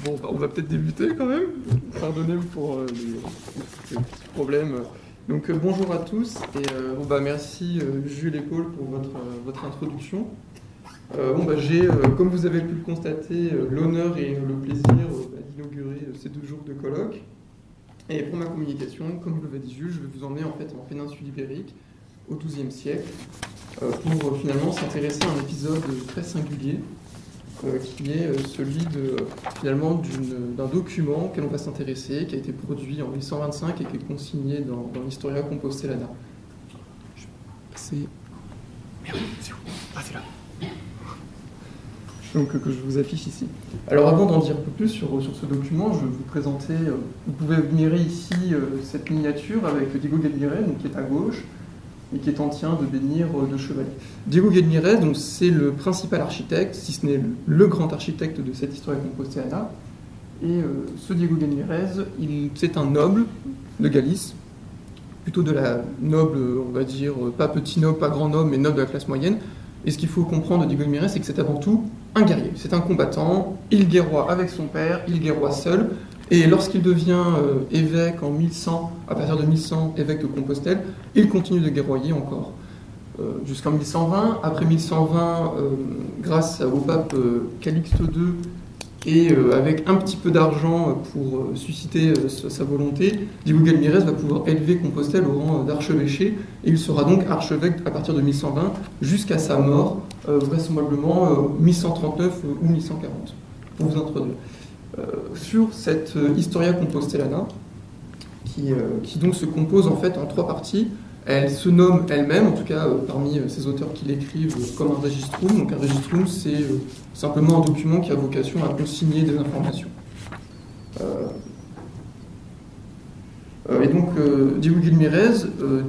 Bon, on va peut-être débuter quand même. Pardonnez-moi pour les petits problèmes. Donc bonjour à tous et merci Jules et Paul pour votre introduction. J'ai, comme vous avez pu le constater, l'honneur et le plaisir d'inaugurer ces 2 jours de colloque. Et pour ma communication, comme vous l'avez dit Jules, je vais vous emmener en fait en péninsule ibérique au XIIe siècle pour finalement s'intéresser à un épisode très singulier qui est celui d'un document auquel on va s'intéresser, qui a été produit en 1125 et qui est consigné dans l'Historia Compostellana. Je vais passer... Merde, c'est où? Ah, c'est là. Donc, que je vous affiche ici. Alors, avant d'en dire un peu plus sur ce document, je vais vous présenter... vous pouvez admirer ici cette miniature avec Diego Guedmírez, qui est à gauche, et qui est en train de bénir de chevalier. Diego Guedmírez, donc c'est le principal architecte, si ce n'est le grand architecte de cette Historia Compostellana. Et ce Diego Guedmírez, c'est un noble de Galice, plutôt de la noble, on va dire, pas petit noble, pas grand noble, mais noble de la classe moyenne. Et ce qu'il faut comprendre de Diego Guedmírez, c'est que c'est avant tout un guerrier. C'est un combattant, il guerroie avec son père, il guerroie seul. Et lorsqu'il devient évêque en 1100, à partir de 1100, évêque de Compostelle, il continue de guerroyer encore jusqu'en 1120. Après 1120, grâce au pape Calixte II et avec un petit peu d'argent pour susciter sa volonté, Diego Guedmírez va pouvoir élever Compostelle au rang d'archevêché et il sera donc archevêque à partir de 1120 jusqu'à sa mort, vraisemblablement 1139 ou 1140, pour vous introduire. Sur cette Historia Compostellana, qui donc se compose en fait en 3 parties. Elle se nomme elle-même, en tout cas parmi ces auteurs qui l'écrivent, comme un registrum. Donc un registrum, c'est simplement un document qui a vocation à consigner des informations. Et donc Diego Guedmírez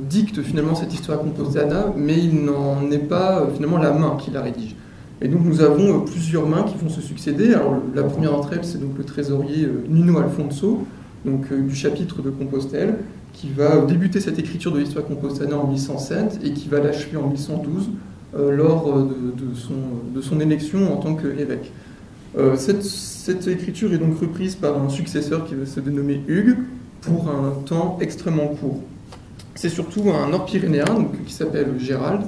dicte finalement cette Historia Compostellana, mais il n'en est pas finalement la main qui la rédige. Et donc nous avons plusieurs mains qui vont se succéder. Alors la première d'entre elles, c'est donc le trésorier Nuno Alfonso, donc du chapitre de Compostelle, qui va débuter cette écriture de l'Historia Compostellana en 1107 et qui va l'achever en 1112 lors de son élection en tant qu'évêque. Cette écriture est donc reprise par un successeur qui va se dénommer Hugues pour un temps extrêmement court. C'est surtout un nord-pyrénéen qui s'appelle Gérald,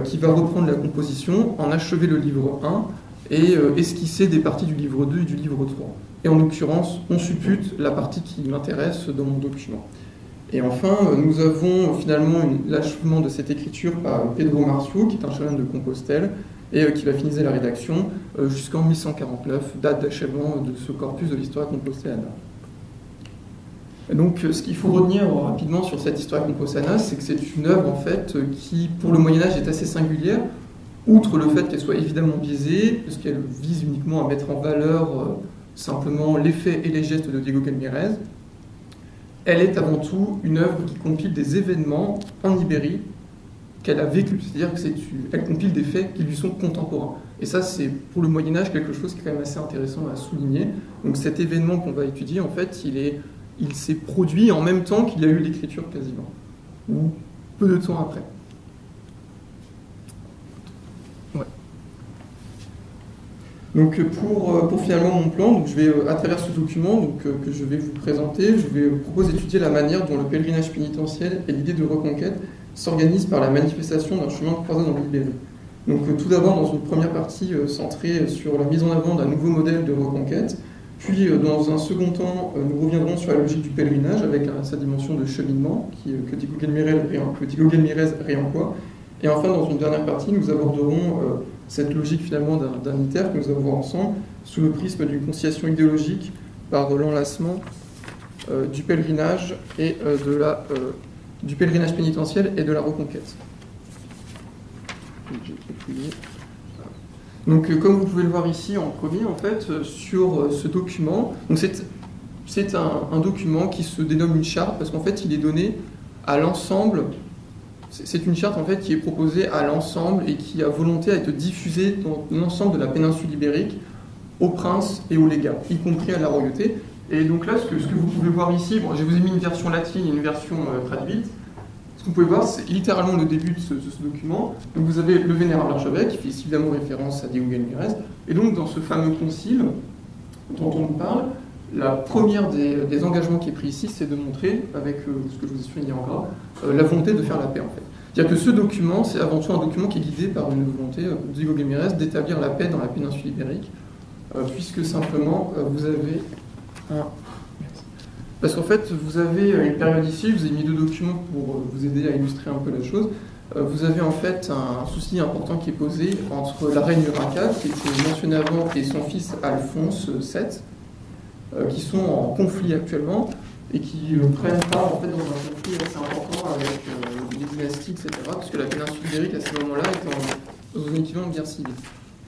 qui va reprendre la composition, en achever le livre 1 et esquisser des parties du livre 2 et du livre 3. Et en l'occurrence, on suppute la partie qui m'intéresse dans mon document. Et enfin, nous avons finalement l'achèvement de cette écriture par Pedro Marcio, qui est un chanoine de Compostelle, et qui va finaliser la rédaction jusqu'en 1149, date d'achèvement de ce corpus de l'Historia Compostellana. Donc, ce qu'il faut retenir rapidement sur cette Historia Compostellana, c'est que c'est une œuvre en fait qui, pour le Moyen Âge, est assez singulière, outre le fait qu'elle soit évidemment biaisée, parce qu'elle vise uniquement à mettre en valeur simplement les faits et les gestes de Diego Guedmírez. Elle est avant tout une œuvre qui compile des événements en Ibérie qu'elle a vécu, c'est-à-dire qu'elle compile des faits qui lui sont contemporains. Et ça, c'est pour le Moyen Âge quelque chose qui est quand même assez intéressant à souligner. Donc, cet événement qu'on va étudier, en fait, il s'est produit en même temps qu'il y a eu l'écriture quasiment, ou peu de temps après. Ouais. Donc pour finalement mon plan, donc je vais à travers ce document que je vais vous présenter, je vais vous proposer d'étudier la manière dont le pèlerinage pénitentiel et l'idée de reconquête s'organisent par la manifestation d'un chemin de croisade dans l'Ibérie. Donc tout d'abord dans une première partie centrée sur la mise en avant d'un nouveau modèle de reconquête. Puis, dans un second temps, nous reviendrons sur la logique du pèlerinage avec sa dimension de cheminement que Diego Guedmírez réemploie. Et enfin, dans une dernière partie, nous aborderons cette logique finalement d'un iter que nous allons voir ensemble sous le prisme d'une conciliation idéologique par l'enlacement du pèlerinage et du pèlerinage pénitentiel et de la reconquête. Donc, comme vous pouvez le voir ici en premier, en fait, sur ce document, c'est un document qui se dénomme une charte parce qu'en fait, il est donné à l'ensemble. C'est une charte en fait qui est proposée à l'ensemble et qui a volonté à être diffusée dans l'ensemble de la péninsule ibérique aux princes et aux légats, y compris à la royauté. Et donc là, ce que vous pouvez voir ici, je vous ai mis une version latine et une version traduite. Ce que vous pouvez voir, c'est littéralement le début de ce document. Donc vous avez le vénérable archevêque, qui fait évidemment référence à Diego Guedmírez. Et donc dans ce fameux concile, dont on nous parle, la première des engagements qui est pris ici, c'est de montrer, avec ce que je vous ai souligné en gras, la volonté de faire la paix en fait. C'est-à-dire que ce document, c'est avant tout un document qui est guidé par une volonté de Diego Guimarães d'établir la paix dans la péninsule ibérique, puisque simplement vous avez un... Parce qu'en fait, vous avez une période ici, je vous ai mis 2 documents pour vous aider à illustrer un peu la chose. Vous avez en fait un souci important qui est posé entre la reine Urraca, qui était mentionnée avant, et son fils Alphonse VII, qui sont en conflit actuellement et qui prennent part en fait dans un conflit assez important avec les dynasties, etc. Parce que la péninsule ibérique à ce moment-là est dans un équivalent de guerre civile.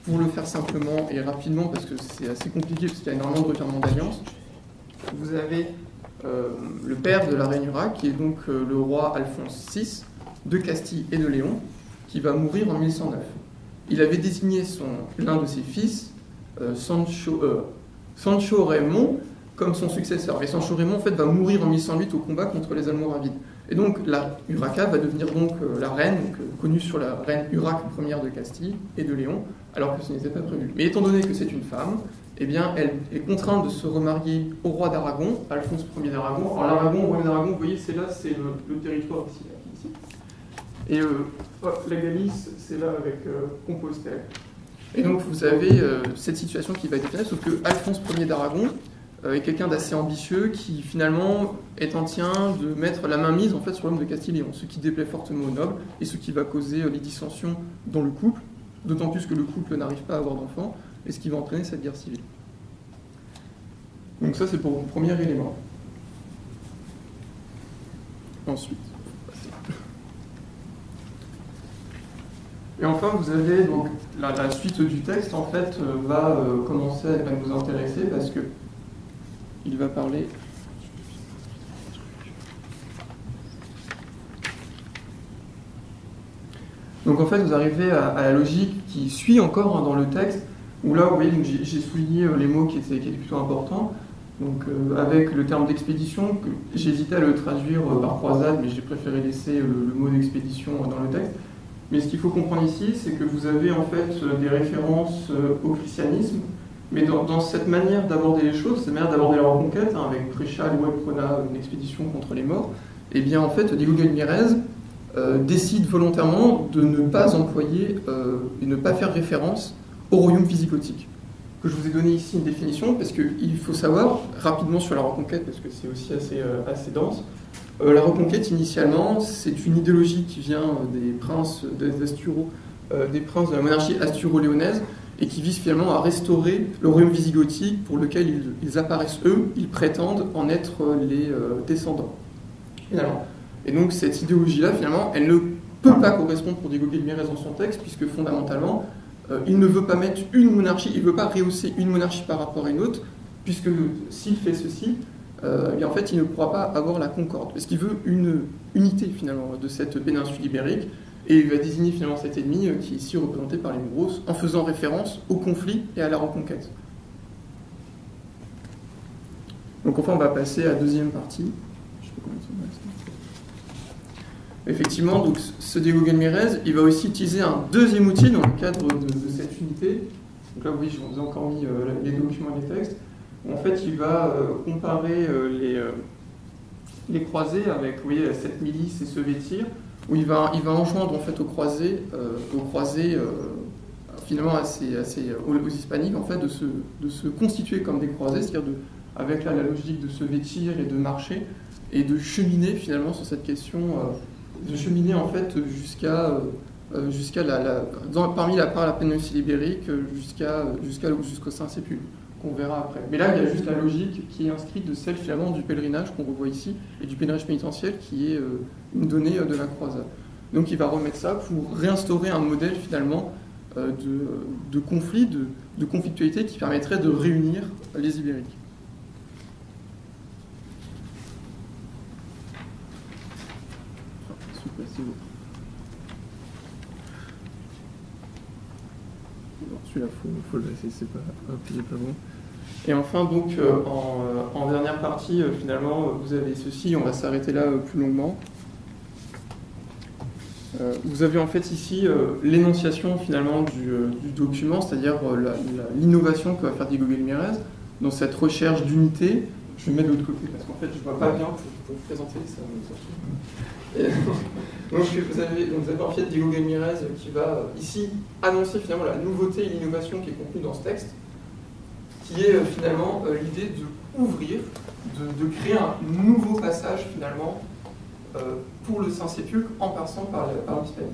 Pour le faire simplement et rapidement, parce que c'est assez compliqué, parce qu'il y a énormément de revirements d'alliance, vous avez le père de la reine Urraca, qui est donc le roi Alphonse VI de Castille et de Léon, qui va mourir en 1109. Il avait désigné l'un de ses fils, Sancho Raymond, comme son successeur. Et Sancho Raymond, en fait, va mourir en 1108 au combat contre les Almoravides. Et donc, la Urraca va devenir donc la reine, connue sur la reine Urraca Ier de Castille et de Léon, alors que ce n'était pas prévu. Mais étant donné que c'est une femme, eh bien, elle est contrainte de se remarier au roi d'Aragon, Alphonse Ier d'Aragon. Alors, l'Aragon, au roi d'Aragon, vous voyez, c'est là, c'est le territoire ici. Et la Galice, c'est là avec Compostelle. Et donc, vous avez cette situation qui va être définie, sauf que Alphonse Ier d'Aragon est quelqu'un d'assez ambitieux qui, finalement, est en train de mettre la main mise en fait, sur l'homme de Castille-Léon, ce qui déplaît fortement aux nobles et ce qui va causer les dissensions dans le couple, d'autant plus que le couple n'arrive pas à avoir d'enfants, et ce qui va entraîner cette guerre civile. Donc ça, c'est pour le premier élément. Ensuite. Et enfin, vous avez donc la suite du texte, en fait, va commencer à nous intéresser parce que il va parler. Donc en fait, vous arrivez à la logique qui suit encore dans le texte, où là, vous voyez, j'ai souligné les mots qui étaient plutôt importants. Donc avec le terme d'expédition, j'hésitais à le traduire par croisade, mais j'ai préféré laisser le mot d'expédition dans le texte. Mais ce qu'il faut comprendre ici, c'est que vous avez en fait des références au christianisme, mais dans cette manière d'aborder les choses, cette manière d'aborder la reconquête, hein, avec Bréchal, Walprona, une expédition contre les morts, et bien en fait, Diego Guimarães décide volontairement de ne pas employer et ne pas faire référence au royaume visigothique. Que je vous ai donné ici une définition, parce qu'il faut savoir, rapidement sur la reconquête, parce que c'est aussi assez dense, la reconquête, initialement, c'est une idéologie qui vient des princes d'Asturo, des princes de la monarchie asturo-léonaise, et qui vise finalement à restaurer le royaume visigothique pour lequel ils apparaissent eux, ils prétendent en être les descendants. Finalement. Et donc cette idéologie-là, finalement, elle ne peut pas correspondre pour Diego Guimarães dans son texte, puisque fondamentalement, il ne veut pas mettre une monarchie, il ne veut pas rehausser une monarchie par rapport à une autre, puisque s'il fait ceci, bien en fait, il ne pourra pas avoir la concorde, parce qu'il veut une unité finalement de cette péninsule ibérique, et il va désigner finalement cet ennemi qui est ici représenté par les Mouros, en faisant référence au conflit et à la reconquête. Donc enfin, on va passer à la deuxième partie. Je sais pas combien de temps il reste. Effectivement, donc ce Diego Guimarães, il va aussi utiliser un deuxième outil dans le cadre de cette unité. Donc là, oui, je vous ai encore mis les documents et les textes. En fait, il va comparer les croisés avec, vous voyez, cette milice et ce vétir, où il va enjoindre en fait aux croisés finalement aux hispaniques en fait de se constituer comme des croisés, c'est-à-dire avec la logique de se vêtir et de marcher et de cheminer finalement sur cette question, de cheminer en fait jusqu'à par la péninsule ibérique jusqu'au Saint-Sépulcre, qu'on verra après. Mais là, il y a juste la logique qui est inscrite de celle finalement du pèlerinage qu'on revoit ici, et du pèlerinage pénitentiel qui est une donnée de la croisade. Donc il va remettre ça pour réinstaurer un modèle finalement de conflit, de conflictualité qui permettrait de réunir les Ibériques. Celui-là, faut le laisser, c'est pas bon. Et enfin, donc, en dernière partie, finalement, vous avez ceci, on va s'arrêter là plus longuement. Vous avez en fait ici l'énonciation finalement du document, c'est-à-dire l'innovation que va faire Diego Guimarães. dans cette recherche d'unité. Je vais me mettre de l'autre côté parce qu'en fait je ne vois pas bien pour vous présenter ça. Donc vous avez en fait Diego Ramirez qui va ici annoncer finalement la nouveauté et l'innovation qui est contenue dans ce texte, qui est finalement l'idée d'ouvrir, de créer un nouveau passage finalement pour le Saint-Sépulcre en passant par l'Hispanie.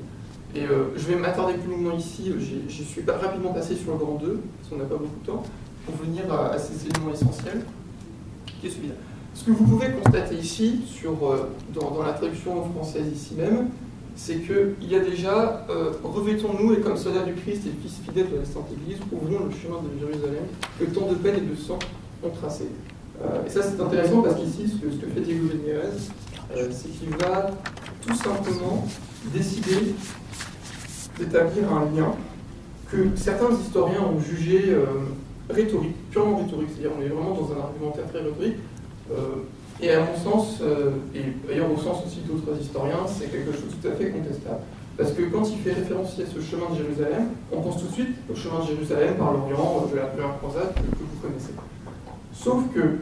Et je vais m'attarder plus longuement ici, je suis rapidement passé sur le grand 2, parce qu'on n'a pas beaucoup de temps, pour venir à ces éléments essentiels, qui est celui-là. Ce que vous pouvez constater ici, dans la traduction française ici même, c'est qu'il y a déjà revêtons-nous et comme soldats du Christ et fils fidèles de la Sainte Église, ouvrons le chemin de Jérusalem, que tant de peine et de sang ont tracé. Et ça c'est intéressant parce qu'ici, ce que fait Diego Ramirez, c'est qu'il va tout simplement décider d'établir un lien que certains historiens ont jugé rhétorique, purement rhétorique, c'est-à-dire on est vraiment dans un argumentaire très rhétorique, et à mon sens, et d'ailleurs au sens aussi d'autres historiens, c'est quelque chose de tout à fait contestable. Parce que quand il fait référence à ce chemin de Jérusalem, on pense tout de suite au chemin de Jérusalem par l'Orient de la première croisade que vous connaissez. Sauf que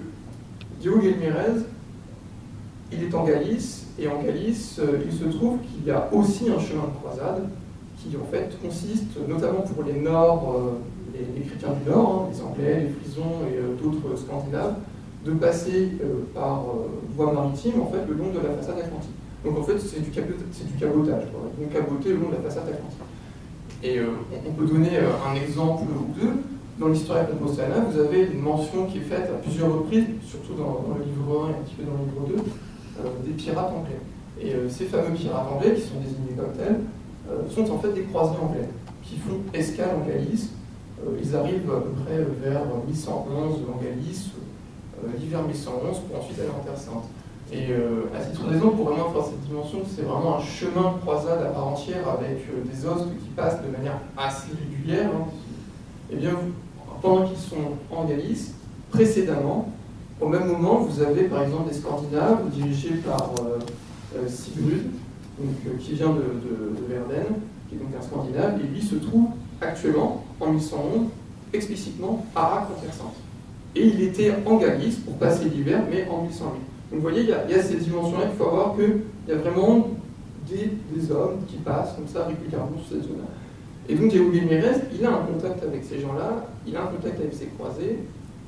Diego Ramirez, il est en Galice, et en Galice, il se trouve qu'il y a aussi un chemin de croisade qui en fait consiste, notamment pour les Nord, les chrétiens du Nord, les Anglais, les Frisons et d'autres Scandinaves, de passer par voie maritime en fait, le long de la façade atlantique. Donc en fait c'est du cabotage, quoi. Ils vont caboter le long de la façade atlantique. Et on peut donner un exemple ou deux. Dans l'Historia Compostana, vous avez une mention qui est faite à plusieurs reprises, surtout dans le livre 1 et un petit peu dans le livre 2, des pirates anglais. Et ces fameux pirates anglais, qui sont désignés comme tels, sont en fait des croisés anglais, qui font escale en Galice. Ils arrivent à peu près vers 1111 en Galice, l'hiver 1111, pour ensuite aller en Terre Sainte. Et à titre d'exemple, pour vraiment faire cette dimension, c'est vraiment un chemin de croisade à part entière avec des hostes qui passent de manière assez régulière. Hein. Et bien, pendant qu'ils sont en Galice, précédemment, au même moment, vous avez par exemple des Scandinaves dirigés par Sigurd, qui vient de Verden, qui est donc un Scandinave, et lui se trouve actuellement, en 1111, explicitement à Arques en Terre Sainte. Et il était en Galice pour passer l'hiver, mais en 1108. Donc vous voyez, il y a cette dimension-là, il faut voir qu'il y a vraiment des hommes qui passent comme ça régulièrement sur cette zone-là. Et donc Diego Ramirez, il a un contact avec ces gens-là, il a un contact avec ses croisés,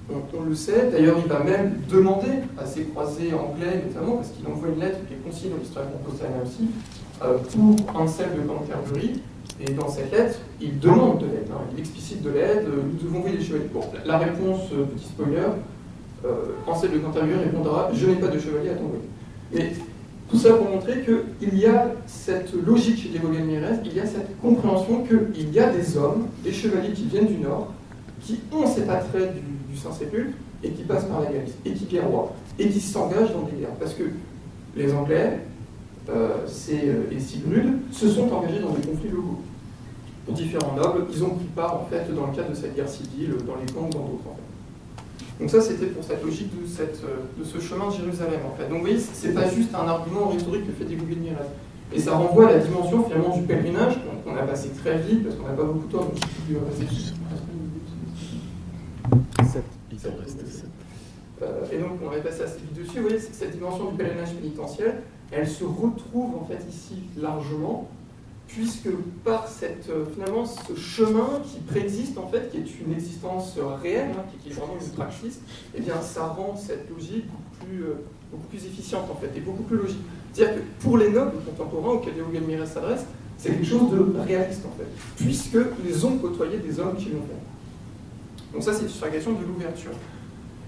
on le sait, d'ailleurs il va même demander à ses croisés anglais notamment, parce qu'il envoie une lettre qui est consignée dans l'Historia Compostana aussi, pour Anselme de Canterbury, et dans cette lettre, il demande de l'aide, hein, il explicite de l'aide, nous devons envoyer des chevaliers. Bon, la réponse, petit spoiler, Anselme de Canterbury répondra « je n'ai pas de chevalier à t'envoyer ». Mais tout ça pour montrer qu'il y a cette logique chez Diego Ramirez, il y a cette compréhension qu'il y a des hommes, des chevaliers qui viennent du Nord, qui ont cet attrait du Saint-Sépulcre et qui passent par la Galice, et qui guerroient, et qui s'engagent dans des guerres. Parce que les Anglais et Sigurd se sont engagés dans des conflits locaux. Pour différents nobles, ils ont pris part en fait dans le cadre de cette guerre civile, dans les camps ou dans d'autres. En fait. Donc ça, c'était pour cette logique de ce chemin de Jérusalem. En fait. Donc vous voyez, c'est pas juste un argument rhétorique que fait Diego Ramirez. Et ça renvoie à la dimension finalement du pèlerinage, qu'on a passé très vite, parce qu'on n'a pas beaucoup de temps, donc je peux passer 7. Il en reste 7. Et donc on va passer assez vite dessus. Vous voyez, cette dimension du pèlerinage pénitentiel, elle se retrouve en fait ici largement, puisque par finalement ce chemin qui préexiste en fait, qui est une existence réelle, hein, qui est vraiment une praxis, eh bien ça rend cette logique beaucoup plus efficiente en fait, et beaucoup plus logique. C'est-à-dire que pour les nobles contemporains auxquels Diego Ramirez s'adresse, c'est quelque chose de réaliste en fait, puisqu'ils ont côtoyé des hommes qui l'ont fait. Donc ça c'est sur la question de l'ouverture.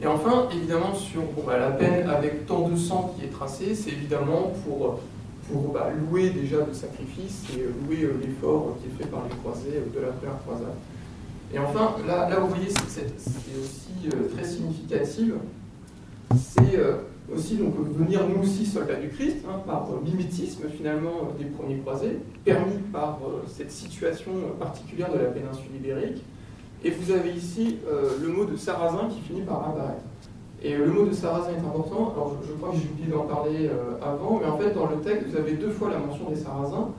Et enfin, évidemment, sur la peine avec tant de sang qui est tracé, c'est évidemment pour louer déjà le sacrifice et louer l'effort qui est fait par les croisés de la première croisade. Et enfin, là vous voyez, c'est aussi très significatif, c'est aussi donc venir nous aussi soldats du Christ, hein, par mimétisme finalement des premiers croisés, permis par cette situation particulière de la péninsule ibérique. Et vous avez ici le mot de sarrasin qui finit par apparaître. Et le mot de sarrasin est important. Alors je crois que j'ai oublié d'en parler avant, mais en fait dans le texte vous avez deux fois la mention des sarrasins,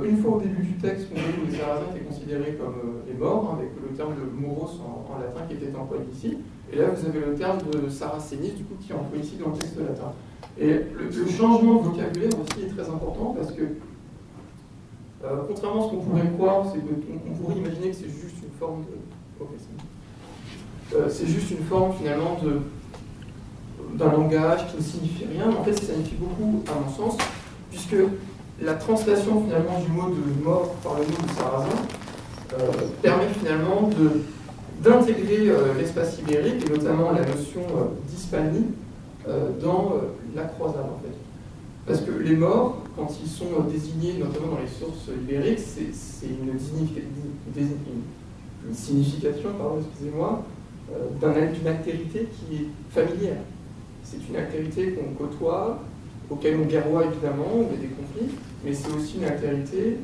une fois au début du texte, on voit que les Sarrasins étaient considérés comme les morts, avec le terme de moros en latin qui était employé ici. Et là, vous avez le terme de Saracénis, du coup, qui est employé ici dans le texte latin. Et le changement de vocabulaire aussi est très important parce que, contrairement à ce qu'on pourrait croire, c'est qu'on pourrait imaginer que c'est juste une forme de... c'est juste une forme, finalement, d'un langage qui ne signifie rien, mais en fait, ça signifie beaucoup, à mon sens, puisque la translation, finalement, du mot de mort par le mot de sarrasin permet, finalement, d'intégrer l'espace ibérique, et notamment la notion d'hispanie, dans la croisade, en fait. Parce que les morts, quand ils sont désignés, notamment dans les sources ibériques, c'est une signification, pardon, excusez-moi, d'une altérité qui est familière. C'est une altérité qu'on côtoie, auquel on guerroie évidemment, où il y a des conflits, mais c'est aussi une altérité,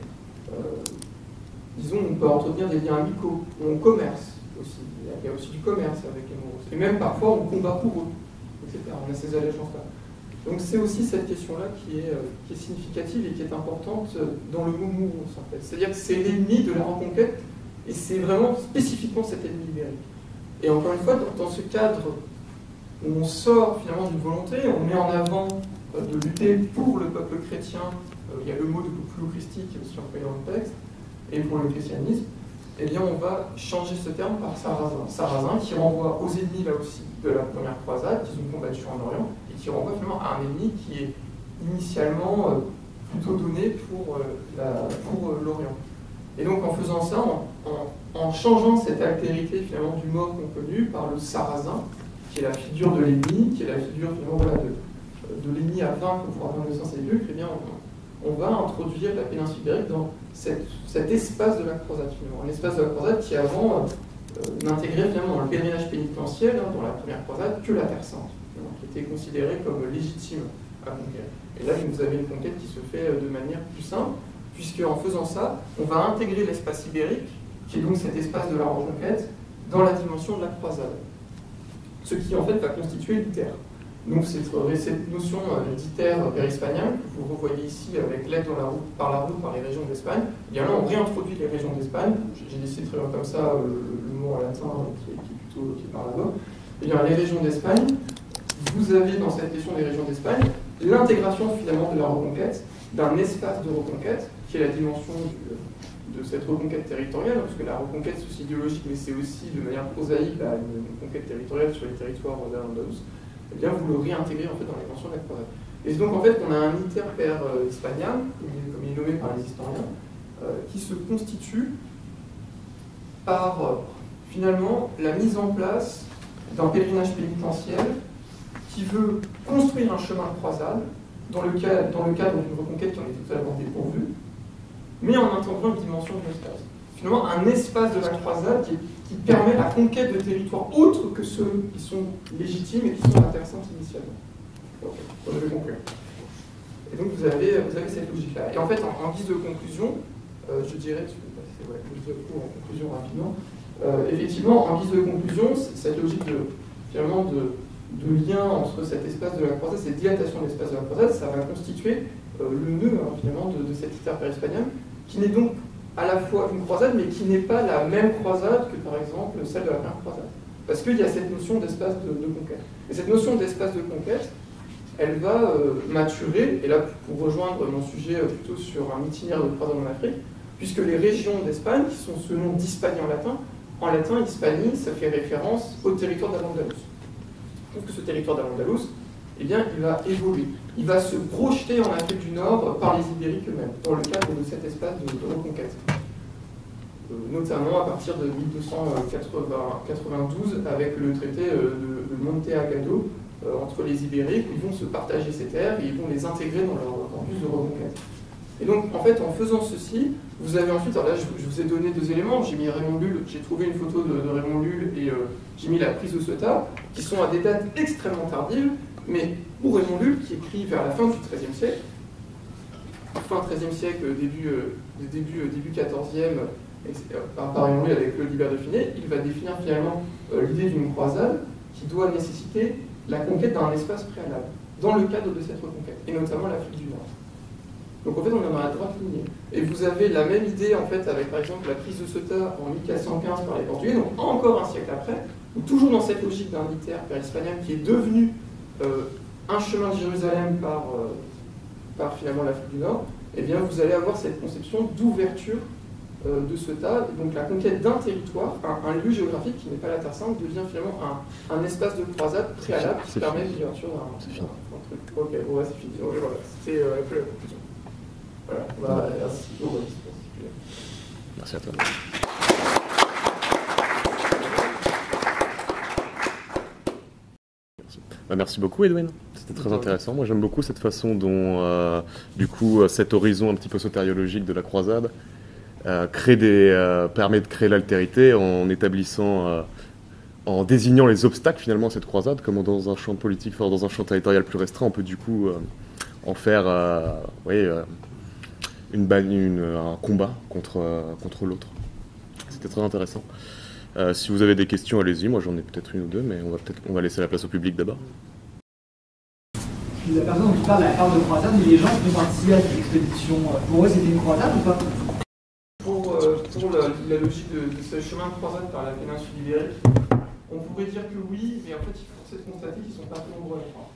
disons, on peut entretenir des liens amicaux, on commerce aussi, il y a aussi du commerce avec les moros, et même parfois on combat pour eux, etc. On a ces allégeances-là. Donc c'est aussi cette question-là qui est significative et qui est importante dans le mot moros, en fait. C'est-à-dire que c'est l'ennemi de la reconquête, et c'est vraiment spécifiquement cet ennemi ibérique. Et encore une fois, dans ce cadre où on sort finalement d'une volonté, on met en avant de lutter pour le peuple chrétien, il y a le mot de ploucristique qui est aussi employé dans le texte, et pour le christianisme, eh bien on va changer ce terme par sarrasin. Sarrasin qui renvoie aux ennemis là aussi de la première croisade, qu'ils ont combattu en Orient, et qui renvoie finalement à un ennemi qui est initialement plutôt donné pour l'Orient. Et donc en faisant ça, en changeant cette altérité finalement du mort qu'on connu par le sarrasin, qui est la figure de l'ennemi, qui est la figure finalement voilà, de l'ennemi à vaincre pour atteindre le sens et Dieu, eh bien on va introduire la péninsule ibérique dans cet espace de la croisade finalement, un espace de la croisade qui avant n'intégrait finalement dans le pèlerinage pénitentiel, dans la première croisade, que la Terre Sainte, qui était considérée comme légitime à conquérir. Et là vous avez une conquête qui se fait de manière plus simple, puisque en faisant ça, on va intégrer l'espace ibérique, qui est donc cet espace de la reconquête, dans la dimension de la croisade. Ce qui en fait va constituer l'ITER. Donc cette notion d'ITER périspanien, que vous revoyez ici avec l'aide par la route par les régions d'Espagne, eh bien là on réintroduit les régions d'Espagne, j'ai décidé de traduire comme ça le mot en latin qui est par là-bas. Eh bien les régions d'Espagne, vous avez dans cette question des régions d'Espagne l'intégration finalement de la reconquête, d'un espace de reconquête, qui est la dimension de cette reconquête territoriale, parce que la reconquête c'est aussi idéologique, mais c'est aussi de manière prosaïque une conquête territoriale sur les territoires d'Al-Andalus, eh bien vous le réintégrez en fait dans la dimension de la croisade. Et donc en fait on a un iter per Hispania, comme il est nommé par les historiens, qui se constitue par finalement la mise en place d'un pèlerinage pénitentiel qui veut construire un chemin de croisade dans le cadre d'une reconquête qui en est totalement dépourvue, mais en intégrant une dimension de l'espace. Finalement, un espace de la croisade qui permet la conquête de territoires autres que ceux qui sont légitimes et qui sont la Terre Sainte initialement. Ok, je vais conclure. Et donc vous avez cette logique-là. Et en fait, en guise de conclusion, je dirais, je dirais en conclusion rapidement, effectivement, en guise de conclusion, cette logique finalement de lien entre cet espace de la croisade, cette dilatation de l'espace de la croisade, ça va constituer le nœud finalement de cette iter per Hispania, qui n'est donc à la fois une croisade, mais qui n'est pas la même croisade que par exemple celle de la première croisade. Parce qu'il y a cette notion d'espace de conquête. Et cette notion d'espace de conquête, elle va maturer, et là pour rejoindre mon sujet plutôt sur un itinéraire de croisade en Afrique, puisque les régions d'Espagne, qui sont ce nom d'Hispanie en latin, Hispanie, ça fait référence au territoire d'Al-Andalus. Donc ce territoire d'Al-Andalus, eh bien, il va évoluer. Il va se projeter en Afrique du Nord par les Ibériques eux-mêmes, dans le cadre de cet espace de reconquête. Notamment à partir de 1292, avec le traité de Monte Agado entre les Ibériques, où ils vont se partager ces terres et ils vont les intégrer dans leur campus de reconquête. Et donc, en fait, en faisant ceci, vous avez ensuite, alors là, je vous ai donné deux éléments, j'ai mis Raymond Lull, j'ai trouvé une photo de Raymond Lull et j'ai mis la prise de Ceuta, qui sont à des dates extrêmement tardives, mais pour Raymond Lull, qui écrit vers la fin du XIIIe siècle, fin XIIIe siècle, début XIVe, par Raymond Lull avec le Liber de Finet, il va définir finalement l'idée d'une croisade qui doit nécessiter la conquête d'un espace préalable, dans le cadre de cette reconquête, et notamment l'Afrique du Nord. Donc en fait, on est dans la droite lignée. Et vous avez la même idée en fait avec par exemple la prise de Ceuta en 1415 par les Portugais, donc encore un siècle après, ou toujours dans cette logique d'un itinéraire périspanial qui est devenu un chemin de Jérusalem par finalement l'Afrique du Nord, eh bien vous allez avoir cette conception d'ouverture de Ceuta, donc la conquête d'un territoire, un lieu géographique qui n'est pas la Terre Sainte, devient finalement un espace de croisade préalable qui permet l'ouverture d'un truc. Ok, bon, ouais, c'est fini. Ouais, voilà, c'était un peu la conclusion. Voilà, merci. Merci à toi. Merci beaucoup, Edwin. C'était très intéressant. Moi, j'aime beaucoup cette façon dont, du coup, cet horizon un petit peu sotériologique de la croisade permet de créer l'altérité en établissant, en désignant les obstacles finalement à cette croisade, comme dans un champ politique, enfin, dans un champ territorial plus restreint, on peut du coup en faire un combat contre l'autre. C'était très intéressant. Si vous avez des questions, allez-y. Moi, j'en ai peut-être une ou deux, mais on va laisser la place au public d'abord. La personne dont tu parles, elle parle de croisade, mais les gens qui ont participé à cette expédition, pour eux, c'était une croisade ou pas? Pour la logique de ce chemin de croisade par la péninsule ibérique, on pourrait dire que oui, mais en fait, il faut essayer de constater qu'ils ne sont pas très nombreux à le croire.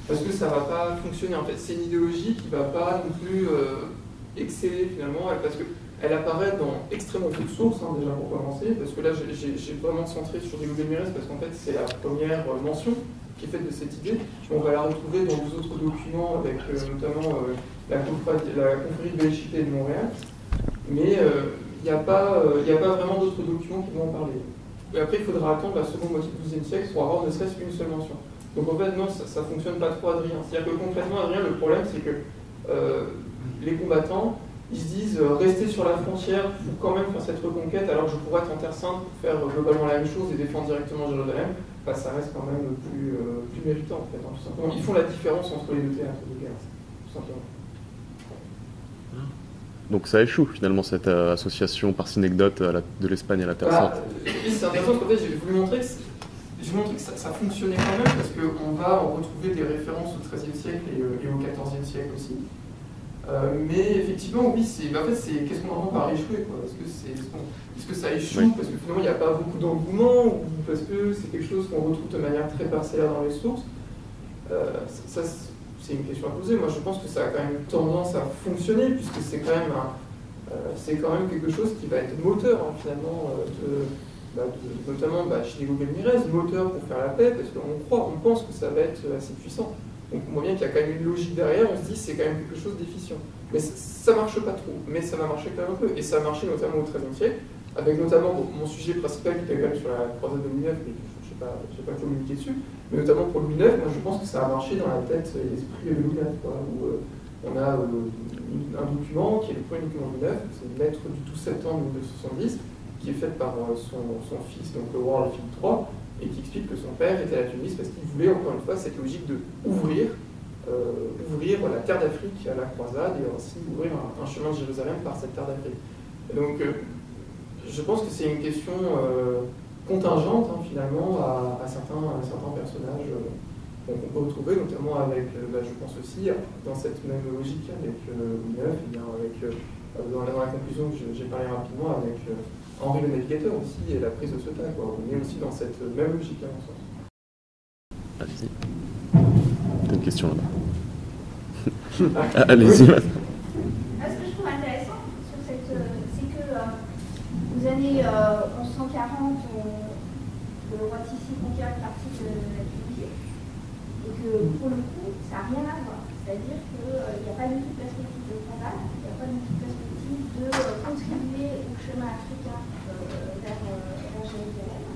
Parce que ça ne va pas fonctionner. En fait, c'est une idéologie qui ne va pas non plus exceller finalement, parce qu'elle apparaît dans extrêmement peu de sources, déjà pour commencer, parce que là, j'ai vraiment centré sur Diego Belmires, parce qu'en fait, c'est la première mention qui est faite de cette idée. On va la retrouver dans deux autres documents, avec notamment la confrérie de Belchite et de Montréal. Mais il n'y a pas vraiment d'autres documents qui vont en parler. Et après, il faudra attendre la seconde moitié du XIIe siècle pour avoir ne serait-ce qu'une seule mention. Donc en fait, non, ça ne fonctionne pas trop, Adrien. C'est-à-dire que concrètement, Adrien, le problème, c'est que les combattants, ils se disent rester sur la frontière pour quand même faire cette reconquête, alors que je pourrais être en Terre Sainte pour faire globalement la même chose et défendre directement Jérusalem, bah, ça reste quand même plus méritant, en fait, tout simplement. Ils font la différence entre les deux théâtres de guerre, tout simplement. Donc ça échoue finalement cette association par synecdote de l'Espagne à la Terre Sainte. C'est intéressant parce qu'en fait j'ai voulu montrer que ça fonctionnait quand même parce qu'on va retrouver des références au XIIIe siècle et au XIVe siècle aussi. Mais effectivement, oui, en fait, c'est qu'est-ce qu'on entend par échouer, quoi. Est-ce que ça échoue oui. Parce que finalement il n'y a pas beaucoup d'engouement ou parce que c'est quelque chose qu'on retrouve de manière très parcellaire dans les sources. C'est une question à poser. Moi, je pense que ça a quand même tendance à fonctionner, puisque c'est quand même quelque chose qui va être moteur, finalement, notamment chez Diego Belmires, moteur pour faire la paix, parce on pense que ça va être assez puissant. Donc on voit bien qu'il y a quand même une logique derrière, on se dit c'est quand même quelque chose d'efficient. Mais ça marche pas trop, mais ça va marcher quand même un peu. Et ça a marché notamment au XIIIe siècle, avec notamment mon sujet principal qui était quand même sur la croisade de Louis IX, mais je sais pas communiquer dessus. Mais notamment pour Louis IX, moi je pense que ça a marché dans la tête et l'esprit de Louis IX, où on a un document qui est le premier document de Louis IX, c'est une lettre du 12 septembre 1970, qui est faite par son fils, donc le roi Philippe III, et qui explique que son père était à la Tunisie parce qu'il voulait encore une fois cette logique de ouvrir la terre d'Afrique à la croisade et ainsi ouvrir un chemin de Jérusalem par cette terre d'Afrique. Donc je pense que c'est une question contingente finalement à certains personnages qu'on peut retrouver, notamment avec, je pense aussi, dans cette même logique avec Louis IX, dans la conclusion que j'ai parlé rapidement avec Henri le Navigateur aussi et la prise de Ceuta. On est aussi dans cette même logique à mon sens. Allez-y. T'as une question là-bas. Allez-y. Ce que je trouve intéressant sur c'est que aux années 1140, le roi Tissi conquiert une partie de la Tunisie et que pour le coup, ça n'a rien à voir. C'est-à-dire qu'il n'y a pas du tout de perspective de combat, il n'y a pas du tout de perspective de contribuer au chemin africain vers Jérusalem.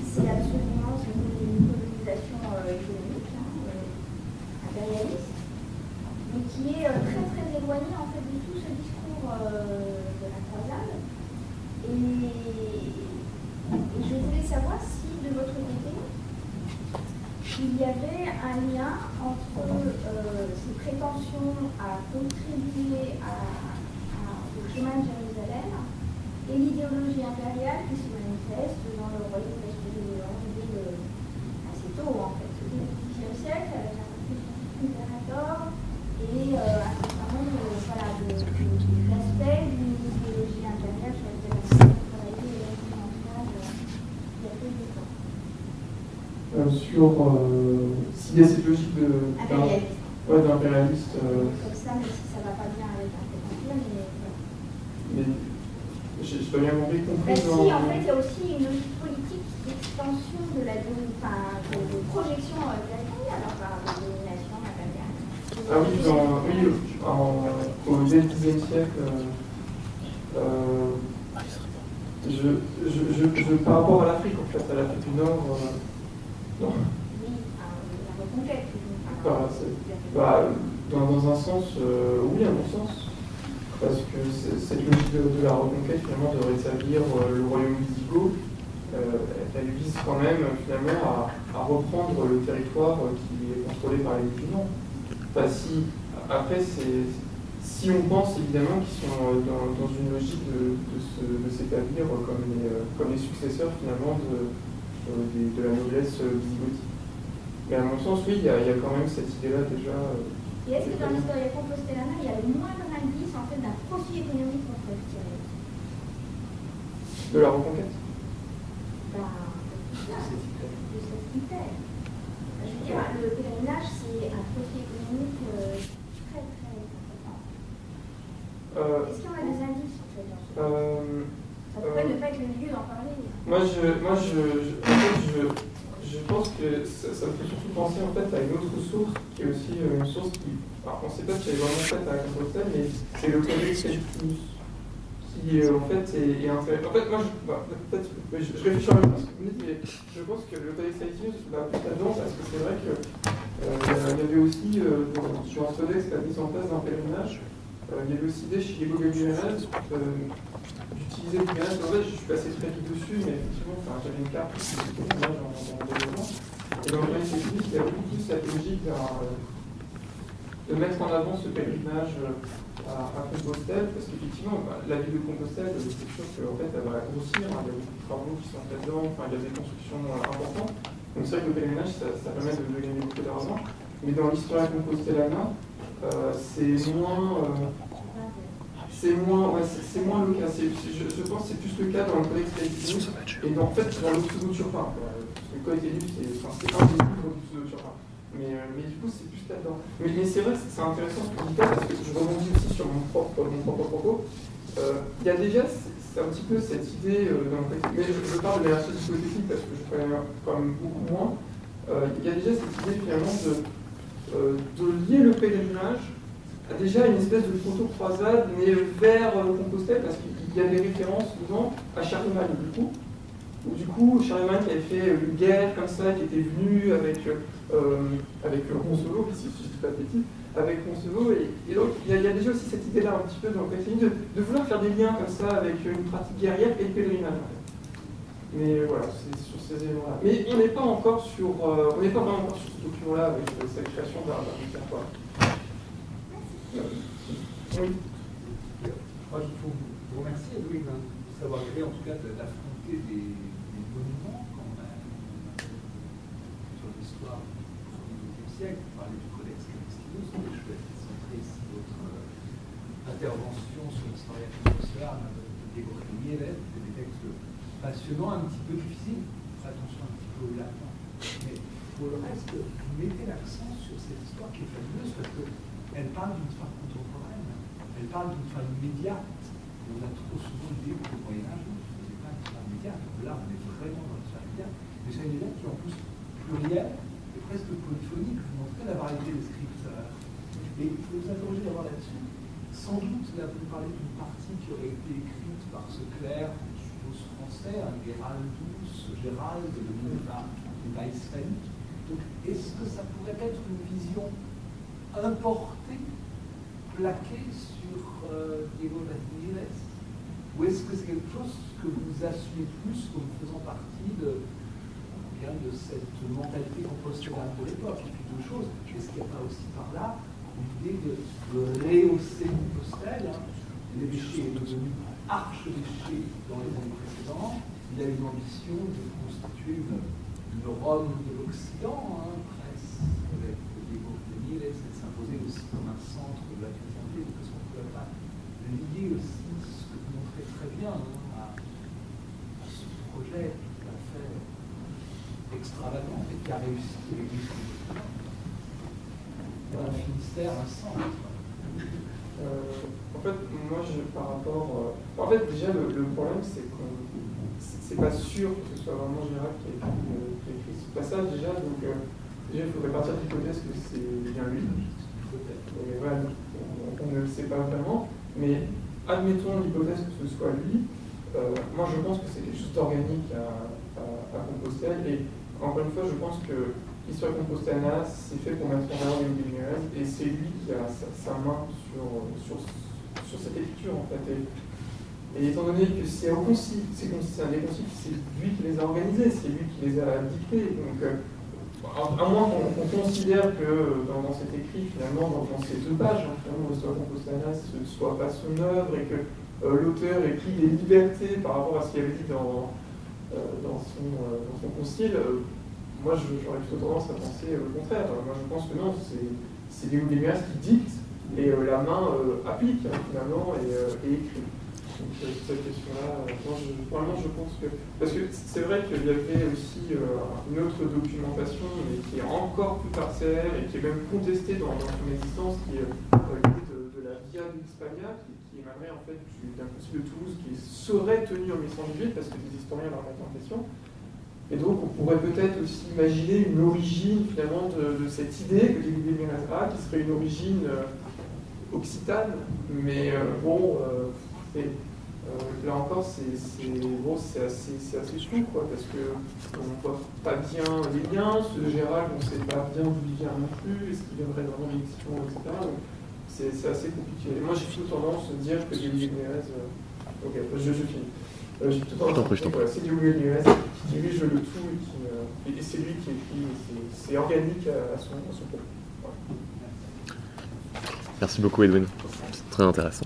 C'est absolument une colonisation économique, impérialiste, mais qui est très très éloignée en fait de tout ce discours de la croisade. Et je voulais savoir si de votre côté, il y avait un lien entre ces prétentions à contribuer au chemin de Jérusalem et l'idéologie impériale qui se manifeste dans le royaume d'Espérance assez tôt en fait, au XVIIe siècle, avec la constitution impérator et un certain nombre s'il y a cette logique Impérialiste. D'impérialiste. Comme ça, même si ça ne va pas bien avec un empire, mais je dois bien compris. Si, en fait, il y a aussi une logique politique d'extension de projection territoriale, enfin, de domination impériale. Ah oui, au XIXe siècle, par rapport à l'Afrique, en fait, à l'Afrique du Nord. Non. Oui, la reconquête. Dans un sens, oui, à mon sens. Parce que cette logique de la reconquête, finalement, de rétablir le royaume wisigoth, elle vise quand même, finalement, à reprendre le territoire qui est contrôlé par les musulmans. Enfin, après, si on pense évidemment qu'ils sont dans une logique de s'établir comme les successeurs, finalement, de la noblesse wisigothique. Mais à mon sens, oui, il y a quand même cette idée-là déjà. Et est-ce que dans l'Historia Compostelana, il y a le moindre indice en fait d'un profit économique qu'on pourrait tirer de la reconquête? De cette critère. Je veux dire, le pèlerinage, c'est un profit économique très très important. Est-ce qu'il y en a des indices en fait dans ce ça pourrait ne pas être le lieu d'en parler. Je pense que ça me fait surtout penser en fait à une autre source qui est aussi une source qui, alors on ne sait pas si elle est vraiment faite à Compostelle, mais c'est le Codex Calichinus qui en fait est intéressant. En fait, moi, peut-être, je réfléchis en même temps à ce que vous dites, mais je pense que le Codex Calichinus va plus là-dedans parce que c'est vrai que il y avait aussi sur un codex la mise en place d'un pèlerinage. Il y avait aussi des chez les Gogol-Guéménez d'utiliser le pèlerinage. En fait, je suis passé très vite dessus, mais effectivement, j'avais une carte qui était pèlerinage en développement. Et dans le Codex Calichinus, il y a beaucoup plus cette logique de mettre en avant ce pèlerinage à Compostelle, parce qu'effectivement, la ville de Compostelle, c'est quelque chose qu'en fait, elle va grossir. Il y a beaucoup de travaux qui sont faits dedans, il y a des constructions importantes. Donc c'est vrai que le pèlerinage, ça permet de gagner beaucoup d'argent. Mais dans l'Historia Compostelana, c'est moins le cas. Je pense que c'est plus le cas dans le Codex Calichinus et en fait dans le pseudo-turpin. Le Codex Calichinus, c'est un des livres du pseudo-turpin. Mais du coup, c'est plus là-dedans. Mais c'est vrai que c'est intéressant ce que vous dites parce que je rebondis aussi sur mon propre propos. Il y a déjà c'est un petit peu cette idée dans le codex, mais je parle de la version hypothétique parce que je connais quand même beaucoup moins. Il y a déjà cette idée finalement de lier le pèlerinage à déjà une espèce de proto-croisade, mais vers Compostelle, parce qu'il y a des références dedans à Charlemagne, du coup, Charlemagne qui avait fait une guerre comme ça, qui était venu avec Roncevaux, si je ne dis pas de bêtises, avec Roncevaux, et donc il y a déjà aussi cette idée-là un petit peu dans le codex de vouloir faire des liens comme ça avec une pratique guerrière et le pèlerinage. Mais voilà, c'est sur ces éléments-là. Mais on n'est pas encore sur, on n'est pas vraiment encore sur ce document-là avec cette création d'un territoire. Oui. Je crois qu'il faut vous remercier, Louis, de savoir gré, en tout cas, d'affronter des monuments quand même sur l'histoire du XXe siècle. Vous parlez du Codex Calichinus, mais je vais centrer ici votre intervention sur l'Historia Compostelana de Diego Guéménez, des textes passionnants, un petit peu difficiles. Attention un petit peu au latin. Mais pour le reste, vous mettez l'accent sur cette histoire qui est fabuleuse parce qu'elle parle d'une femme contemporaine, elle parle d'une femme immédiate. On a trop souvent l'idée que le Moyen-Âge ne faisait pas une histoire immédiate. Là, on est vraiment dans l'histoire immédiate. Mais c'est une immédiate qui est en plus plurielle et presque polyphonique. Vous montrez la variété des scripteurs. Et il faut vous interroger d'abord là-dessus. Sans doute, là, vous parlez d'une partie qui aurait été écrite par ce clerc, je suppose français, un Gérald de pas hispanique. Donc, est-ce que ça pourrait être une vision importée, plaquée sur Diego Guéménez, ou est-ce que c'est quelque chose que vous assumez plus comme faisant partie de cette mentalité compostelane de l'époque? Et puis deux choses, est-ce qu'il n'y a pas aussi par là l'idée de rehausser Compostelle, l'évêché est devenu archevêché dans les années précédentes, il a une ambition de constituer une Rome de l'Occident, presque, avec Diego Guéménez, et de s'imposer aussi comme un centre de la chrétienté, parce qu'on ne peut pas lier aussi ce que vous montrez très bien à ce projet tout à fait extravagant et qui a réussi Dans le Finistère, un centre. En fait, moi, par rapport... en fait, déjà, le problème, c'est que c'est pas sûr que ce soit vraiment Gérald qui a écrit ce passage, déjà. Donc, déjà, il faudrait partir de l'hypothèse que c'est bien lui. Et voilà, on ne le sait pas vraiment. Mais admettons l'hypothèse que ce soit lui. Moi, je pense que c'est quelque chose d'organique à Compostelle. Et encore une fois, je pense que l'histoire de Compostela, c'est fait pour mettre en avant Diego Guimarães, et c'est lui qui a sa main sur cette écriture, en fait. Et étant donné que c'est un des concilies, c'est lui qui les a organisés, c'est lui qui les a dictés. Donc, à moins qu'on considère que dans cet écrit, finalement, dans ces 2 pages, finalement, l'histoire de Compostela, ce ne soit pas son œuvre, et que l'auteur ait pris des libertés par rapport à ce qu'il avait dit dans son concile, moi j'aurais plutôt tendance à penser le contraire. Moi je pense que non, c'est Diego Guimarães qui dicte et la main applique finalement et écrit. Donc cette question-là, probablement je pense que... Parce que c'est vrai qu'il y avait aussi une autre documentation, mais qui est encore plus parcellaire et qui est même contestée dans son existence, qui est l'idée de la Via d'Hispania, qui émanerait en fait d'un concile de Toulouse qui serait tenu en 1118 parce que des historiens la remettent en question. Et donc on pourrait peut-être aussi imaginer une origine finalement de cette idée que Diego Guimarães a, qui serait une origine occitane, mais là encore c'est assez flou, quoi, parce qu'on ne voit pas bien les liens, ce Gérald on ne sait pas bien d'où il vient non plus, est-ce qu'il viendrait vraiment de Mexico, etc. Donc c'est assez compliqué. Et moi j'ai plutôt tendance à dire que Diego Guimarães... Ok, je finis. J'ai plutôt tendance à dire que c'est Diego Guimarães qui dirige le tout et c'est lui qui écrit, c'est organique à son propos. Voilà. Merci beaucoup Edwin, c'est très intéressant.